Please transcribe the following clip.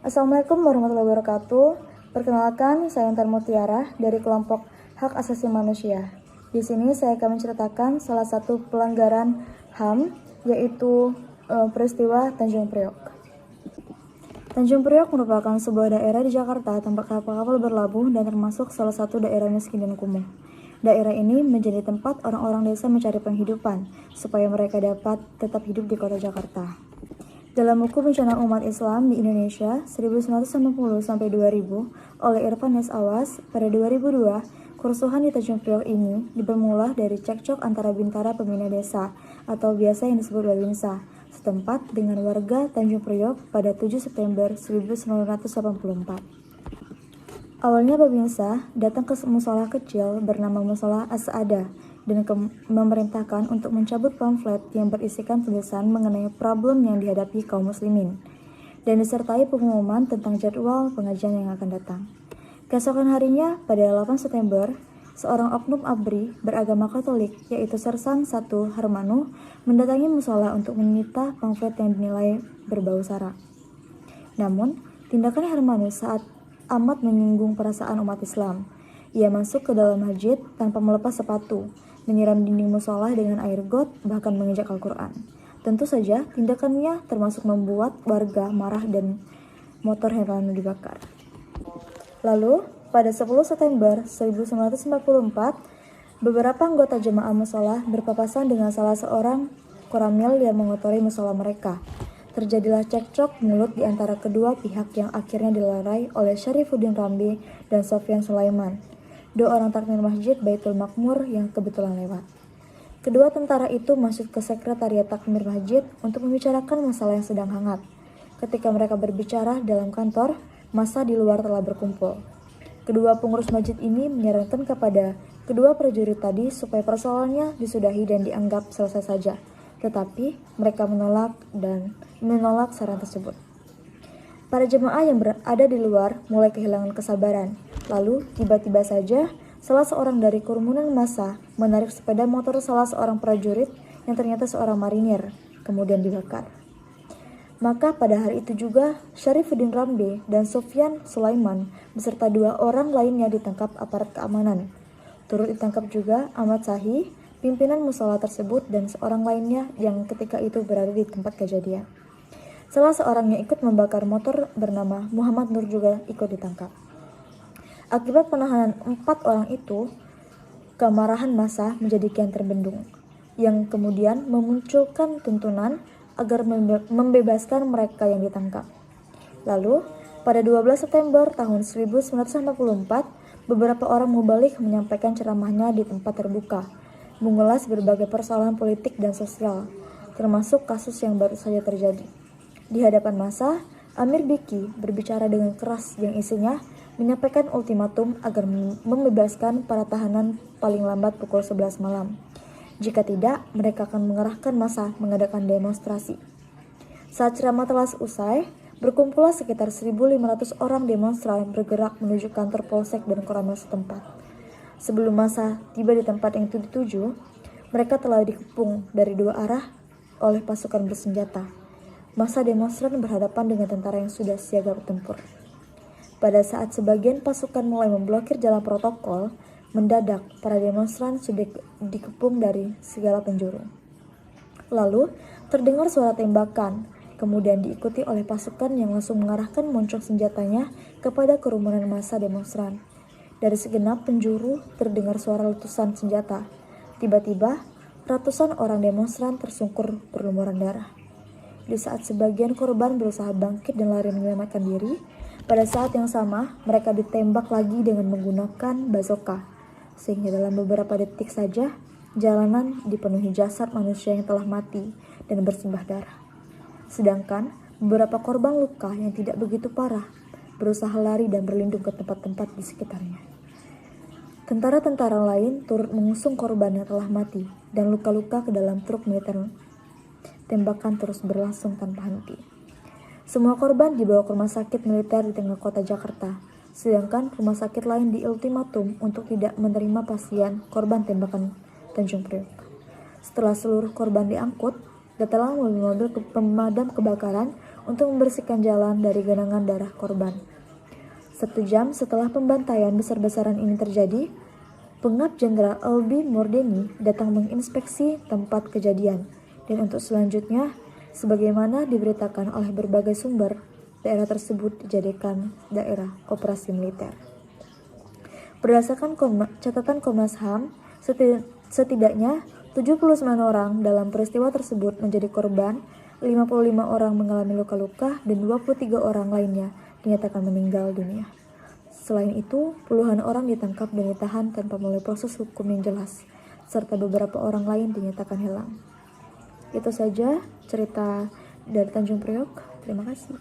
Assalamualaikum warahmatullahi wabarakatuh. Perkenalkan, saya Intan Mutiara dari kelompok Hak Asasi Manusia. Di sini saya akan menceritakan salah satu pelanggaran HAM, yaitu peristiwa Tanjung Priok. Tanjung Priok merupakan sebuah daerah di Jakarta tempat kapal-kapal berlabuh dan termasuk salah satu daerah miskin dan kumuh. Daerah ini menjadi tempat orang-orang desa mencari penghidupan supaya mereka dapat tetap hidup di kota Jakarta. Dalam buku Bencana Umat Islam di Indonesia 1990-2000 oleh Irfan S. Awas pada 2002, kerusuhan di Tanjung Priok ini bermula dari cekcok antara bintara pembina desa atau biasa yang disebut Babinsa setempat dengan warga Tanjung Priok pada 7 September 1984. Awalnya Babinsa datang ke musola kecil bernama Musola As-Saada dan memerintahkan untuk mencabut pamflet yang berisikan tulisan mengenai problem yang dihadapi kaum muslimin dan disertai pengumuman tentang jadwal pengajian yang akan datang. Keesokan harinya, pada 8 September, seorang oknum ABRI beragama Katolik, yaitu Sersan 1 Hermanu, mendatangi musola untuk menyita pamflet yang dinilai berbau sara. Namun, tindakan Hermanu saat amat menyinggung perasaan umat Islam. Ia masuk ke dalam masjid tanpa melepas sepatu, menyiram dinding musola dengan air got, bahkan menginjak Al-Quran. Tentu saja, tindakannya termasuk membuat warga marah dan motor Hermanu dibakar. Lalu, pada 10 September 1944, beberapa anggota jemaah musola berpapasan dengan salah seorang koramil yang mengotori musola mereka. Terjadilah cekcok mulut di antara kedua pihak yang akhirnya dilerai oleh Syarifuddin Rambe dan Sofyan Sulaiman, dua orang takmir masjid Baitul Makmur yang kebetulan lewat. Kedua tentara itu masuk ke sekretariat takmir masjid untuk membicarakan masalah yang sedang hangat. Ketika mereka berbicara dalam kantor, massa di luar telah berkumpul. Kedua pengurus masjid ini menyarankan kepada kedua prajurit tadi supaya persoalannya disudahi dan dianggap selesai saja. Tetapi mereka menolak saran tersebut. Para jemaah yang berada di luar mulai kehilangan kesabaran. Lalu tiba-tiba saja salah seorang dari kerumunan massa menarik sepeda motor salah seorang prajurit yang ternyata seorang marinir, kemudian dibakar. Maka pada hari itu juga Syarifuddin Rambe dan Sofyan Sulaiman beserta dua orang lainnya ditangkap aparat keamanan. Turut ditangkap juga Ahmad Sahi, pimpinan musola tersebut, dan seorang lainnya yang ketika itu berada di tempat kejadian. Salah seorang yang ikut membakar motor bernama Muhammad Nur juga ikut ditangkap. Akibat penahanan 4 orang itu, kemarahan massa menjadi kian terbendung, yang kemudian memunculkan tuntunan agar membebaskan mereka yang ditangkap. Lalu, pada 12 September tahun 1944, beberapa orang mubalik menyampaikan ceramahnya di tempat terbuka, mengulas berbagai persoalan politik dan sosial, termasuk kasus yang baru saja terjadi. Di hadapan massa, Amir Biki berbicara dengan keras yang isinya menyampaikan ultimatum agar membebaskan para tahanan paling lambat pukul 11 malam. Jika tidak, mereka akan mengerahkan massa mengadakan demonstrasi. Saat ceramah telah usai, berkumpullah sekitar 1.500 orang demonstran bergerak menuju kantor polsek dan koramil setempat. Sebelum massa tiba di tempat yang dituju, mereka telah dikepung dari dua arah oleh pasukan bersenjata. Massa demonstran berhadapan dengan tentara yang sudah siaga bertempur. Pada saat sebagian pasukan mulai memblokir jalan protokol, mendadak para demonstran sudah dikepung dari segala penjuru. Lalu terdengar suara tembakan, kemudian diikuti oleh pasukan yang langsung mengarahkan moncong senjatanya kepada kerumunan massa demonstran. Dari segenap penjuru terdengar suara letusan senjata. Tiba-tiba, ratusan orang demonstran tersungkur berlumuran darah. Di saat sebagian korban berusaha bangkit dan lari menyelamatkan diri, pada saat yang sama mereka ditembak lagi dengan menggunakan bazooka, sehingga dalam beberapa detik saja jalanan dipenuhi jasad manusia yang telah mati dan bersimbah darah. Sedangkan beberapa korban luka yang tidak begitu parah berusaha lari dan berlindung ke tempat-tempat di sekitarnya. Tentara-tentara lain turut mengusung korban yang telah mati dan luka-luka ke dalam truk militer. Tembakan terus berlangsung tanpa henti. Semua korban dibawa ke rumah sakit militer di tengah kota Jakarta, sedangkan rumah sakit lain diultimatum untuk tidak menerima pasien korban tembakan Tanjung Priok. Setelah seluruh korban diangkut, datanglah mobil-mobil pemadam kebakaran untuk membersihkan jalan dari genangan darah korban. 1 jam setelah pembantaian besar-besaran ini terjadi, Pengap Jenderal Albi Mordeni datang menginspeksi tempat kejadian, dan untuk selanjutnya, sebagaimana diberitakan oleh berbagai sumber, daerah tersebut dijadikan daerah operasi militer. Berdasarkan catatan Komnas HAM, setidaknya 79 orang dalam peristiwa tersebut menjadi korban, 55 orang mengalami luka-luka, dan 23 orang lainnya dinyatakan meninggal dunia. Selain itu, puluhan orang ditangkap dan ditahan tanpa melalui proses hukum yang jelas, serta beberapa orang lain dinyatakan hilang. Itu saja cerita dari Tanjung Priok. Terima kasih.